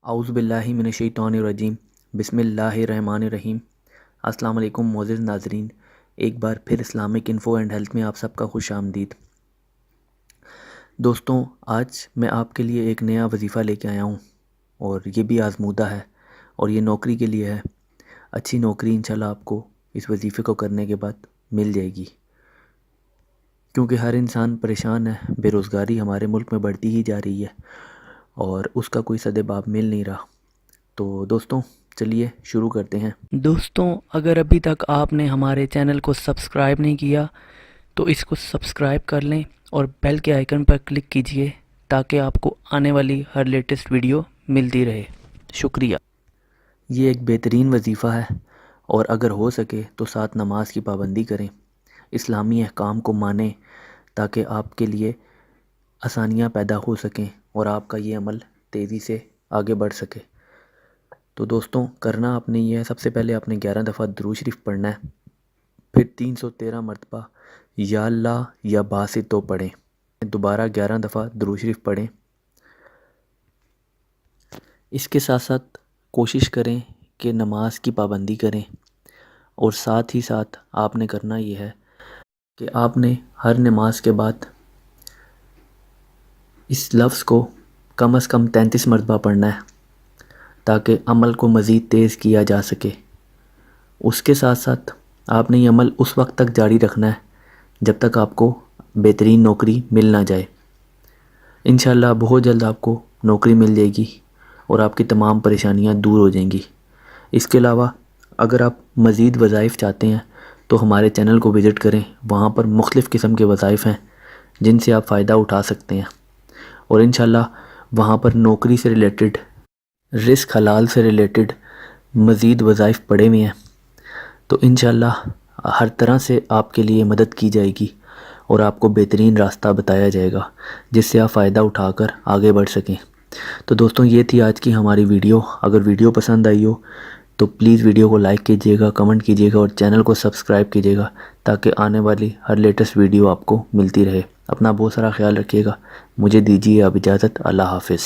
اعوذ باللہ من الشیطان الرجیم بسم اللہ الرحمن الرحیم۔ السلام علیکم معزز ناظرین، ایک بار پھر اسلامک انفو اینڈ ہیلتھ میں آپ سب کا خوش آمدید۔ دوستوں، آج میں آپ کے لیے ایک نیا وظیفہ لے کے آیا ہوں، اور یہ بھی آزمودہ ہے، اور یہ نوکری کے لیے ہے۔ اچھی نوکری انشاءاللہ آپ کو اس وظیفے کو کرنے کے بعد مل جائے گی، کیونکہ ہر انسان پریشان ہے۔ بے روزگاری ہمارے ملک میں بڑھتی ہی جا رہی ہے، اور اس کا کوئی سدباب مل نہیں رہا۔ تو دوستوں چلیے شروع کرتے ہیں۔ دوستوں، اگر ابھی تک آپ نے ہمارے چینل کو سبسکرائب نہیں کیا تو اس کو سبسکرائب کر لیں اور بیل کے آئیکن پر کلک کیجئے تاکہ آپ کو آنے والی ہر لیٹسٹ ویڈیو ملتی رہے۔ شکریہ۔ یہ ایک بہترین وظیفہ ہے، اور اگر ہو سکے تو ساتھ نماز کی پابندی کریں، اسلامی احکام کو مانیں تاکہ آپ کے لیے آسانیاں پیدا ہو سکیں اور آپ کا یہ عمل تیزی سے آگے بڑھ سکے۔ تو دوستوں، کرنا آپ نے یہ ہے، سب سے پہلے آپ نے 11 دفعہ درود شریف پڑھنا ہے، پھر 313 مرتبہ یا اللہ یا باسط تو پڑھیں، دوبارہ 11 دفعہ درود شریف پڑھیں۔ اس کے ساتھ ساتھ کوشش کریں کہ نماز کی پابندی کریں، اور ساتھ ہی ساتھ آپ نے کرنا یہ ہے کہ آپ نے ہر نماز کے بعد اس لفظ کو کم از کم 33 مرتبہ پڑھنا ہے تاکہ عمل کو مزید تیز کیا جا سکے۔ اس کے ساتھ ساتھ آپ نے یہ عمل اس وقت تک جاری رکھنا ہے جب تک آپ کو بہترین نوکری مل نہ جائے۔ انشاءاللہ بہت جلد آپ کو نوکری مل جائے گی اور آپ کی تمام پریشانیاں دور ہو جائیں گی۔ اس کے علاوہ اگر آپ مزید وظائف چاہتے ہیں تو ہمارے چینل کو وزٹ کریں، وہاں پر مختلف قسم کے وظائف ہیں جن سے آپ فائدہ اٹھا سکتے ہیں، اور انشاءاللہ وہاں پر نوکری سے ریلیٹڈ، رزق حلال سے ریلیٹڈ مزید وظائف پڑے ہوئے ہیں۔ تو انشاءاللہ ہر طرح سے آپ کے لیے مدد کی جائے گی اور آپ کو بہترین راستہ بتایا جائے گا جس سے آپ فائدہ اٹھا کر آگے بڑھ سکیں۔ تو دوستوں، یہ تھی آج کی ہماری ویڈیو۔ اگر ویڈیو پسند آئی ہو تو پلیز ویڈیو کو لائک کیجیے گا، کمنٹ کیجیے گا، اور چینل کو سبسکرائب کیجیے گا تاکہ آنے والی ہر لیٹسٹ ویڈیو آپ کو ملتی رہے۔ اپنا بہت سارا خیال رکھیے گا۔ مجھے دیجیے اب اجازت۔ اللہ حافظ۔